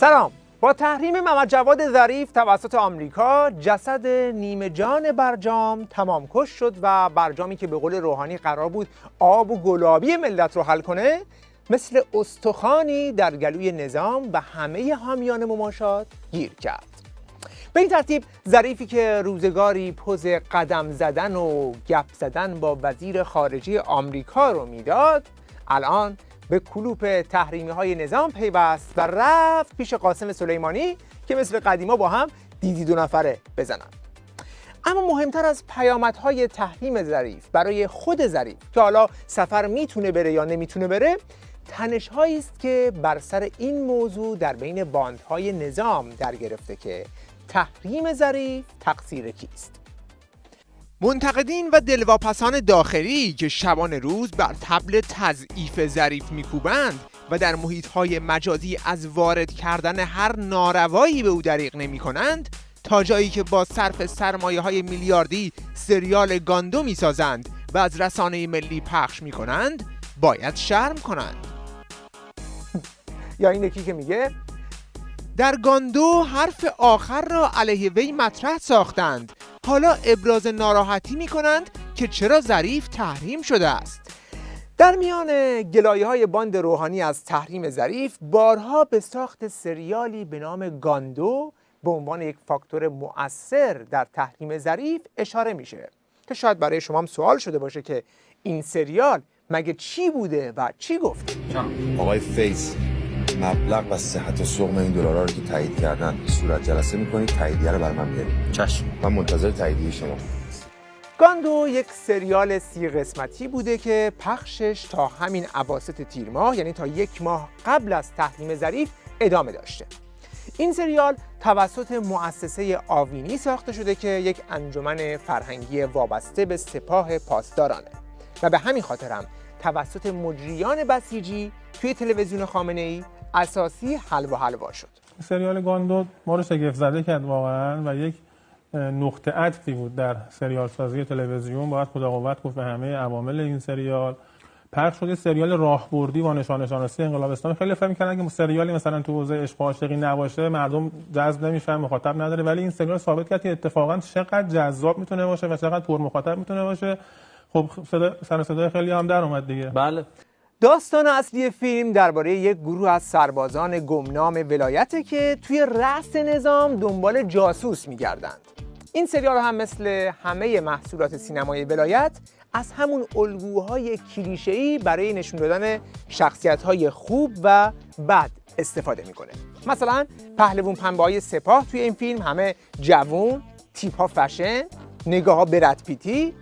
سلام. با تحریم محمد جواد ظریف توسط آمریکا، جسد نیمه جان برجام تمام کش شد و برجامی که به قول روحانی قرار بود آب و گلابی ملت رو حل کنه، مثل استخوانی در گلوی نظام و همه حامیان مماشات گیر کرد. به این ترتیب ظریفی که روزگاری پوز قدم زدن و گپ زدن با وزیر خارجه آمریکا رو میداد، الان به کلوپ تحریمی های نظام پیوست و رفت پیش قاسم سلیمانی که مثل قدیما با هم دیدی دو نفره بزنن. اما مهمتر از پیامدهای تحریم ظریف برای خود ظریف که حالا سفر میتونه بره یا نمیتونه بره، تنش‌هایی است که بر سر این موضوع در بین باندهای نظام در گرفته که تحریم ظریف تقصیر کیست؟ منتقدین و دلواپسان داخلی که شبانه روز بر طبل تضعیف ظریف میکوبند و در محیط‌های مجازی از وارد کردن هر ناروایی به او دریغ نمی‌کنند، تا جایی که با صرف سرمایه‌های میلیاردی سریال گاندو می‌سازند و از رسانه ملی پخش می‌کنند، باید شرم کنند. یا این یکی که میگه در گاندو حرف آخر را علیه وی مطرح ساختند، حالا ابراز ناراحتی می کنند که چرا ظریف تحریم شده است. در میان گلایه‌های باند روحانی از تحریم ظریف، بارها به ساخت سریالی به نام گاندو به عنوان یک فاکتور مؤثر در تحریم ظریف اشاره میشه که شاید برای شما هم سوال شده باشه که این سریال مگه چی بوده و چی گفت؟ آقای فیض، مبلغ و صحت سقم این دلارا رو که تایید کردن صورت جلسه میکنید، تاییدیه رو برای من بیارید. چشم. من منتظر تاییدیه شما. گاندو یک سریال 30 قسمتی بوده که پخشش تا همین اواسط تیر ماه، یعنی تا 1 ماه قبل از تحریم ظریف ادامه داشته. این سریال توسط مؤسسه آوینی ساخته شده که یک انجمن فرهنگی وابسته به سپاه پاسدارانه و به همین خاطر هم توسط مجریان بسیجی توی تلویزیون خامنه‌ای اساسی حلوا شد. سریال گاندو ما رو شگفت زده کرد واقعا و یک نقطه عطفی بود در سریال سازی تلویزیون. باید خدا قوت گفت به همه عوامل این سریال. پخش شده سریال راهبردی با نشان شناسی انقلاب اسلامی. خیلی فکر می‌کردن که سریالی مثلا تو حوزه عشق و عاشقی نباشه مردم جذب نمیشن، مخاطب نداره، ولی این سریال ثابت کرد که اتفاقا چقدر جذاب میتونه باشه و چقدر پر مخاطب میتونه باشه. خب سر صدای خیلی هم در اومد دیگه. بله. داستان اصلی فیلم درباره یک گروه از سربازان گمنام ولایته که توی رأس نظام دنبال جاسوس میگردند. این سریال هم مثل همه محصولات سینمای ولایت از همون الگوهای کلیشه‌ای برای نشون دادن شخصیت‌های خوب و بد استفاده میکنه. مثلا پهلوان پنبه‌های سپاه توی این فیلم همه جوون، تیپ‌ها فشن، نگاه‌ها برد پیتی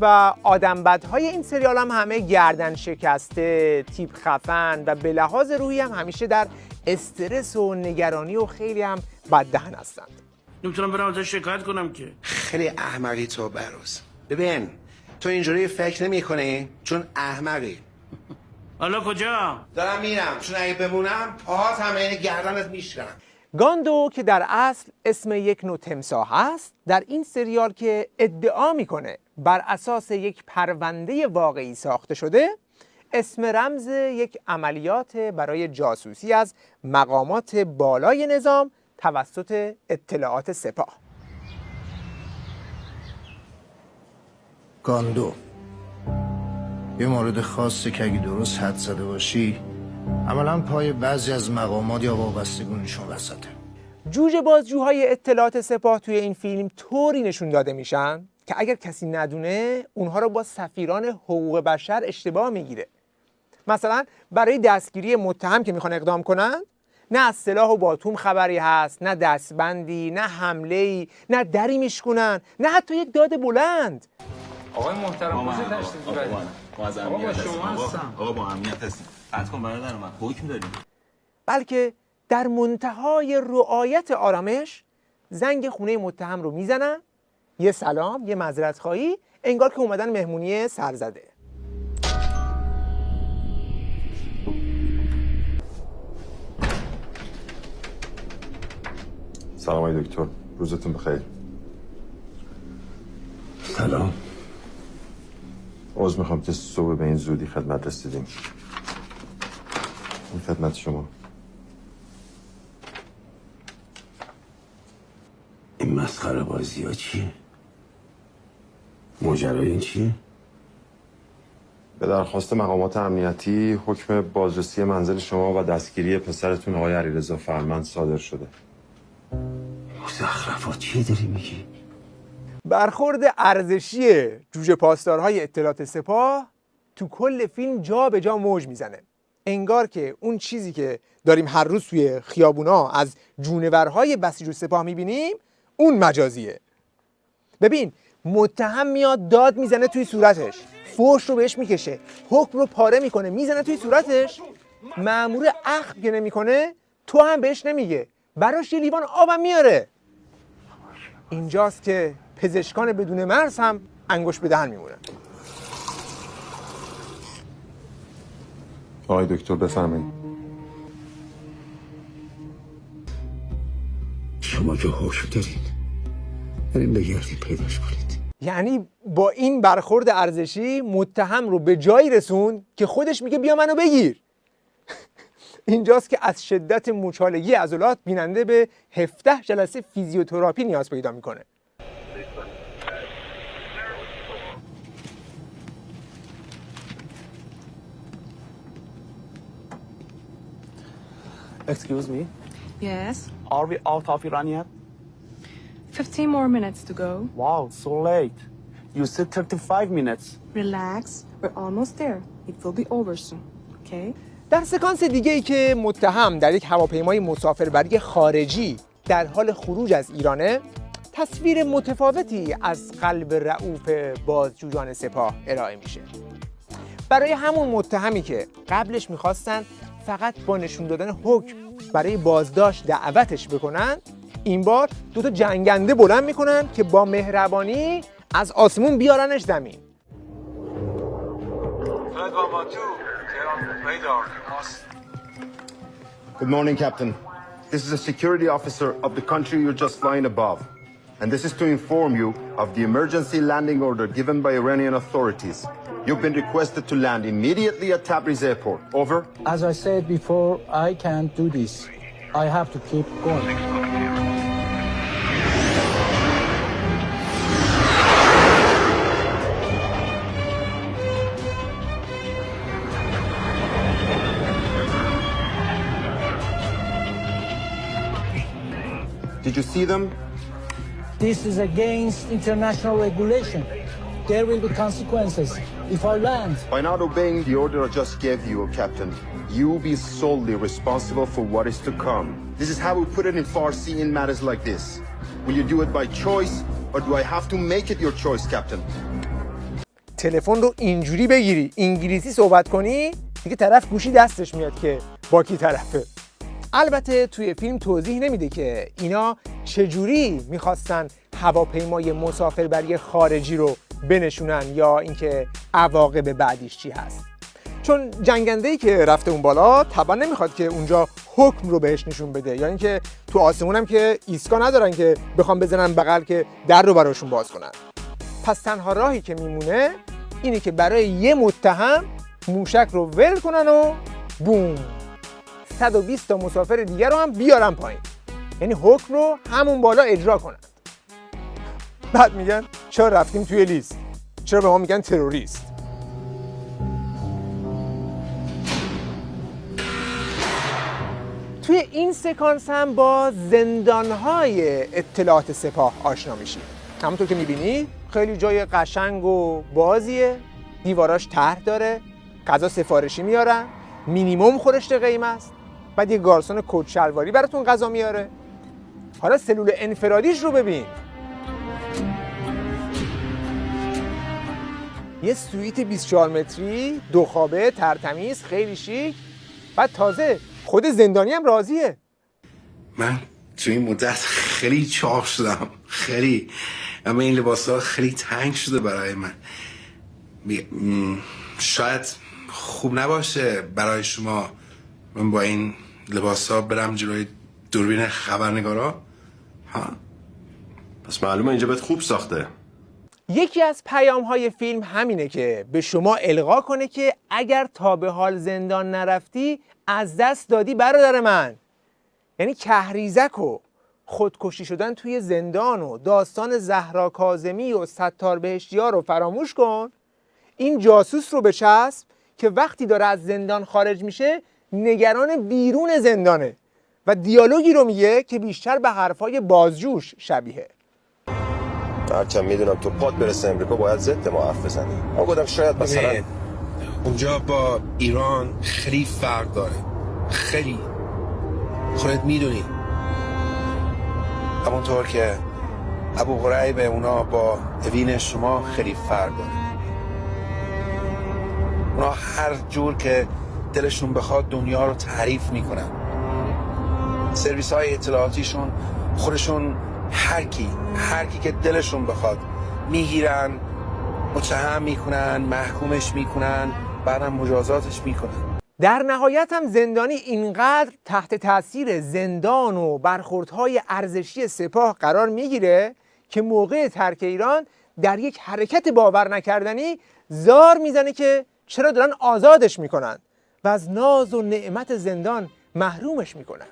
و آدم بدهای این سریال هم همه گردن شکسته، تیپ خفن و به لحاظ روحی هم همیشه در استرس و نگرانی و خیلی هم بددهن هستند. نمیتونم برم ازش شکایت کنم که. خیلی احمقی تو بروز. ببین تو اینجوری فکر نمی کنی چون احمقی. حالا کجا؟ دارم میرم چون اگه بمونم پاهات همه گردنت میشکنم. گاندو که در اصل اسم یک نوع تمساح است، در این سریال که ادعا میکنه بر اساس یک پرونده واقعی ساخته شده، اسم رمز یک عملیات برای جاسوسی از مقامات بالای نظام توسط اطلاعات سپاه. گاندو یه مورد خاصی که اگه درست حد زده باشی عملا پای بعضی از مقامات یا وابستگونشون وسطه. جوجه بازجوهای اطلاعات سپاه توی این فیلم طوری نشون داده میشن که اگر کسی ندونه اونها رو با سفیران حقوق بشر اشتباه میگیره. مثلا برای دستگیری متهم که میخوان اقدام کنن، نه از سلاح و باتوم خبری هست، نه دستبندی، نه حمله‌ای، نه دری میشکنن، نه حتی یک داد بلند. آقای محترم کجا تشریف بردید؟ ما از امنیت هستیم. آقا با امنیت هستیم. قطع کن برادر من، حکم داریم. بلکه در منتهای رعایت آرامش زنگ خونه متهم رو میزنن، یه سلام، یه معذرت خواهی، انگار که اومدن مهمونی سرزده. سلام آقای دکتر، روزتون بخیر. سلام. عذر میخوام که صبح به این زودی خدمت رسیدیم. این خدمت شما. مسخره بازی ها چیه؟ ماجرای این چیه؟ به درخواست مقامات امنیتی حکم بازرسی منزل شما و دستگیری پسرتون آقای علیرضا فرمند صادر شده. مزخرفات چیه داری میگی؟ برخورد ارزشی جوجه پاسدارهای اطلاعات سپاه تو کل فیلم جا به جا موج میزنه. انگار که اون چیزی که داریم هر روز توی خیابونا از جونورهای بسیج سپاه میبینیم اون مجازیه. ببین متهم میاد داد میزنه توی صورتش، فحش رو بهش میکشه، حکم رو پاره میکنه میزنه توی صورتش. مأمور اخم که نمیکنه تو هم بهش نمیگه، براش یه لیوان آبم میاره. اینجاست که پزشکان بدون مرز هم انگشت به دهن میمونن. آقای دکتر بفرمایید. شما که حکم دارید بریم بگردیم پیداش کنید. یعنی با این برخورد ارزشی متهم رو به جایی رسون که خودش میگه بیا منو بگیر. اینجاست که از شدت موچالگی عضلات بیننده به 17 جلسه فیزیوتراپی نیاز پیدا میکنه. Excuse me? Yes? Are we out of Iran yet? 15 more minutes to go. Wow, so late. You said 35 minutes. Relax. We're almost there. It will be over soon. Okay? در سکانس دیگه ای که متهم در یک هواپیمای مسافربری خارجی در حال خروج از ایرانه، تصویر متفاوتی از قلب رؤوف بازجویان سپاه ارائه میشه. برای همون متهمی که قبلش میخواستن فقط با نشون دادن حکم برای بازداشت دعوتش بکنن، این بار دوتا جنگنده بلند میکنن که با مهربانی از آسمون بیارنش زمین. Good morning, Captain. This is a security officer of the country you're just flying above. And this is to inform you of the emergency landing order given by Iranian authorities. You've been requested to land immediately at Tabriz Airport. Over. As I said before, I can't do this. I have to keep going. Did you see them? This is against international regulation. There will be consequences if I land. By not obeying the order I just gave you, Captain, you will be solely responsible for what is to come. This is how we put it in Farsi in matters like this. Will you do it by choice, or do I have to make it your choice, Captain? تلفن رو اینجوری بگیری انگلیسی صحبت کنی دیگه طرف گوشی دستش میاد که با کی طرفه. البته توی فیلم توضیح نمیده که اینا چجوری میخواستن هواپیمای مسافربری خارجی رو بنشونن یا اینکه عواقب بعدیش چی هست. چون جنگنده‌ای که رفته اون بالا طبعا نمیخواد که اونجا حکم رو بهش نشون بده، یا اینکه تو آسمون هم که ایسکا ندارن که بخوام بزنن بغل که در رو براشون باز کنن. پس تنها راهی که میمونه اینه که برای یه متهم موشک رو ول کنن و بوم 120 تا مسافر دیگر رو هم بیارن پایین، یعنی حکم رو همون بالا اجرا کنن. بعد میگن چرا رفتیم توی لیست، چرا به ما میگن تروریست. توی این سکانس هم با زندانهای اطلاعات سپاه آشنا میشیم. همونطور که میبینی خیلی جای قشنگ و بازیه، دیواراش طرح داره، غذا سفارشی میارن، مینیمم خورشت قیمت است، بعد یه گارسون کت شلواری براتون غذا میاره. حالا سلول انفرادیش رو ببین، یه سویت 24 متری 2 خوابه ترتمیز خیلی شیک، بعد تازه خود زندانی هم راضیه. من تو این مدت خیلی چاق شدم، خیلی، اما این لباس ها خیلی تنگ شده برای من. شاید خوب نباشه برای شما من با این لباس ها برم جلوی دوربین خبرنگارا؟ ها؟ پس معلومه اینجا بهت خوب ساخته. یکی از پیام‌های فیلم همینه که به شما القا کنه که اگر تا به حال زندان نرفتی از دست دادی برادر من. یعنی کهریزک و خودکشی شدن توی زندان و داستان زهرا کاظمی و ستار بهشتیار رو فراموش کن، این جاسوس رو بچسب که وقتی داره از زندان خارج میشه نگران بیرون زندانه و دیالوگی رو میگه که بیشتر به حرفای بازجوش شبیه. هرچند میدونم تو پات برسه امریکا باید ضد ما حرف بزنی. من گفتم شاید مثلا اونجا با ایران خیلی فرق داره، خیلی. خودت میدونی همونطور که ابو غریب اونا با اوین شما خیلی فرق داره. اونا هر جور که دلشون بخواد دنیا رو تعریف میکنن. سرویس های اطلاعاتیشون خودشون هر کی که دلشون بخواد میگیرن، متهم میکنن، محکومش میکنن، بعدم مجازاتش میکنن. در نهایت هم زندانی اینقدر تحت تاثیر زندان و برخوردهای ارزشی سپاه قرار میگیره که موقع ترک ایران در یک حرکت باور نکردنی زار میزنه که چرا دارن آزادش میکنن و از ناز و نعمت زندان محرومش میکنن.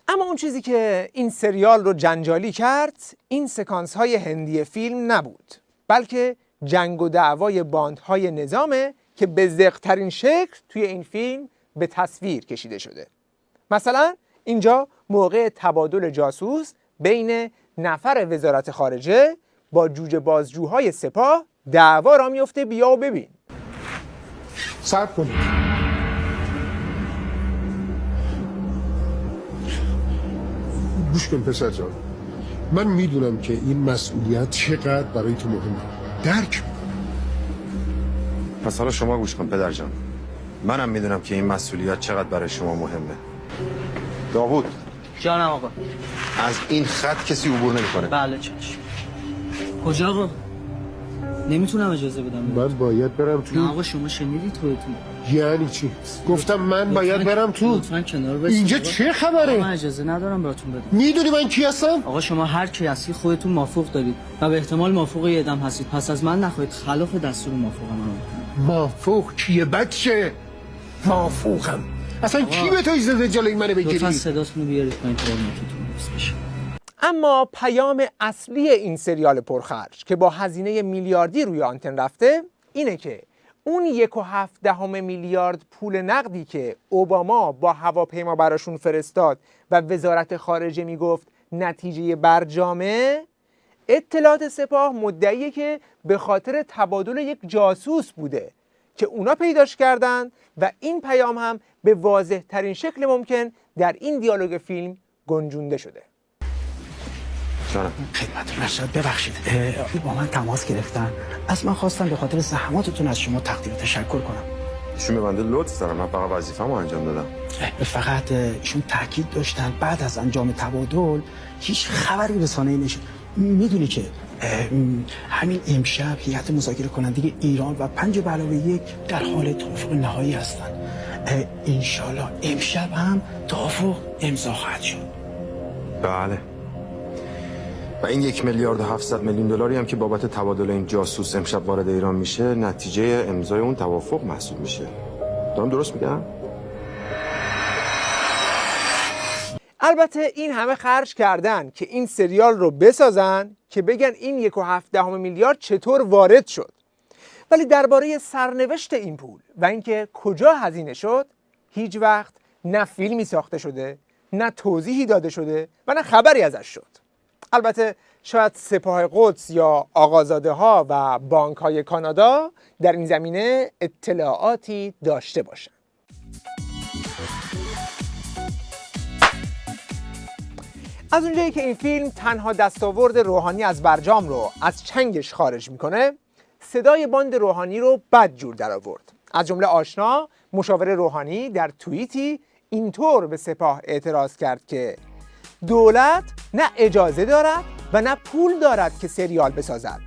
اما اون چیزی که این سریال رو جنجالی کرد این سکانس های هندی فیلم نبود، بلکه جنگ و دعوای باندهای نظامه که به دقیق‌ترین شکل توی این فیلم به تصویر کشیده شده. مثلا اینجا موقع تبادل جاسوس بین نفر وزارت خارجه با جوجه بازجوهای سپاه دعوا را میفته. بیا و ببین. صبر کنید. گوش کن پسر جان، من میدونم که این مسئولیت چقدر برای تو مهمه. درک. پس حالا شما گوش کن پدر جان. منم میدونم که این مسئولیت چقدر برای شما مهمه. داوود. جانم آقا. از این خط کسی عبور نمیکنه. بله چشم. کجا آقا؟ نمیتونم اجازه بدم. من باید برم تو. نه آقا شما شنیدید خودتون. یعنی چی؟ گفتم من باید برم تو. لطفاً کنار باشید. اینجا چه خبره؟ من اجازه ندارم براتون بدم. میدونی من کی هستم؟ آقا شما هر کی هستی خودتون موافق دارید و به احتمال موافق یه آدم هستید، پس از من نخواهید خلاف دستور موافق من بکنید. موافق کیه بچه؟ موافقم. اصلا کی به تو اجازه داده جلوی منو بگیری؟ لطفاً صداتون رو بیارید پایین تا مایکتون باز بشه. اما پیام اصلی این سریال پرخرج که با هزینه میلیاردی روی آنتن رفته اینه که اون 1.7 میلیارد پول نقدی که اوباما با هواپیما براشون فرستاد و وزارت خارجه میگفت نتیجه برجامه، اطلاعات سپاه مدعیه که به خاطر تبادل یک جاسوس بوده که اونا پیداش کردن و این پیام هم به واضح ترین شکل ممکن در این دیالوگ فیلم گنجونده شده. خدمتتون ارشد ببخشید با من تماس گرفتن، از من خواستن به خاطر زحماتتون از شما تقدیر تشکر کنم. ایشون به بنده لطف دارم، من فقط وظیفه‌مو انجام دادم. فقط ایشون تاکید داشتن بعد از انجام تبادل هیچ خبری رسانه‌ای نشد. میدونی که همین امشب هیئت مذاکره کننده ایران و 5+1 در حال توافق نهایی هستن. انشالله امشب هم توافق امضا خواهد شد. بله. و این 1,700,000,000 دلاری هم که بابت تبادل این جاسوس امشب وارد ایران میشه نتیجه امضای اون توافق محسوب میشه. دارم درست میگم؟ البته این همه خرج کردن که این سریال رو بسازن که بگن این 1.7 میلیارد چطور وارد شد، ولی درباره سرنوشت این پول و اینکه کجا هزینه شد هیچ وقت نه فیلمی ساخته شده، نه توضیحی داده شده و نه خبری ازش شد. البته شاید سپاه قدس یا آقازاده ها و بانک های کانادا در این زمینه اطلاعاتی داشته باشند. از اونجایی که این فیلم تنها دستاورد روحانی از برجام رو از چنگش خارج میکنه، صدای باند روحانی رو بدجور در آورد. از جمله آشنا مشاور روحانی در توییتی اینطور به سپاه اعتراض کرد که دولت نه اجازه دارد و نه پول دارد که سریال بسازد،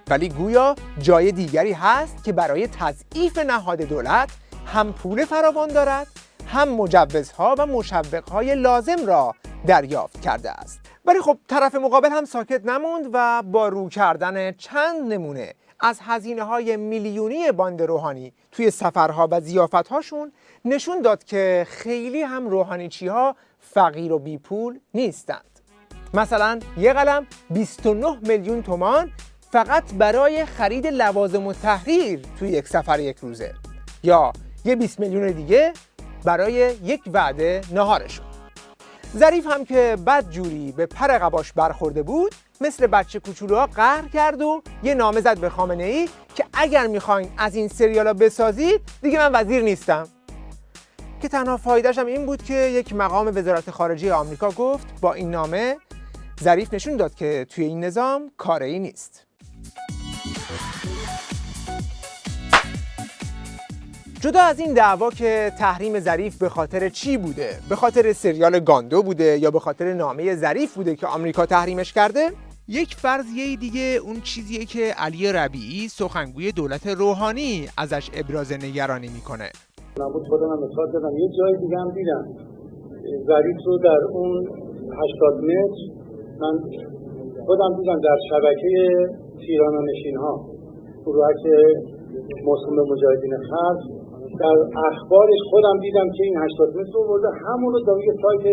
ولی گویا جای دیگری هست که برای تضعیف نهاد دولت هم پول فراوان دارد هم مجوزها و مشوقهای لازم را دریافت کرده است ولی خب طرف مقابل هم ساکت نموند و با رو کردن چند نمونه از هزینه‌های میلیونی باند روحانی توی سفرها و ضیافت‌هاشون نشون داد که خیلی هم روحانیچی‌ها فقیر و بی پول نیستند. مثلا یه قلم 29 میلیون تومان فقط برای خرید لوازم التحریر توی یک سفر یک روزه، یا یه 20 میلیون دیگه برای یک وعده ناهارشون. ظریف هم که بدجوری به پر قباش برخورده بود، مثل بچه کوچولوها قهر کرد و یه نامه زد به خامنه‌ای که اگر میخواین از این سریالا بسازید دیگه من وزیر نیستم. که تنها فایدهش هم این بود که یک مقام وزارت خارجه آمریکا گفت با این نامه ظریف نشون داد که توی این نظام کاری نیست. جدا از این دعوا که تحریم ظریف به خاطر چی بوده، به خاطر سریال گاندو بوده یا به خاطر نامه ظریف بوده که آمریکا تحریمش کرده، یک فرضیه دیگه اون چیزیه که علی ربیعی سخنگوی دولت روحانی ازش ابراز نگرانی میکنه. من بود خودم مثال زدم، یه جای دیگه هم دیدم ظریف رو در اون 80 متر من خودم دیدم در شبکه تیرانه‌نشین ها، گروهک موسوم به مجاهدین خلق، در اخبارش خودم دیدم که این 80 متر رو برده، همون رو در یه سایت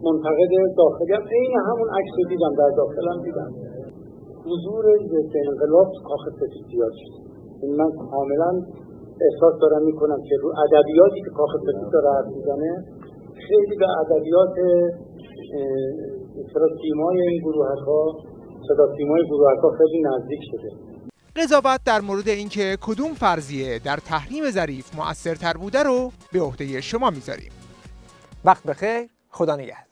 منتقد داخلی هم عین همون عکس رو دیدم، در داخل هم دیدم. حضور ضد انقلاب کاخ سفید زیاد شد. من کاملا احساس دارم میکنم که رو ادبیاتی که کاخ سفید داره حرف میزنه خیلی به ادبیات سیمای این گروه‌ها، صدا سیمای گروه‌ها خیلی نزدیک شده. قضاوت در مورد اینکه کدوم فرضیه در تحریم ظریف مؤثرتر بوده رو به عهده شما میذاریم. وقت بخیر، خدا نگهدار.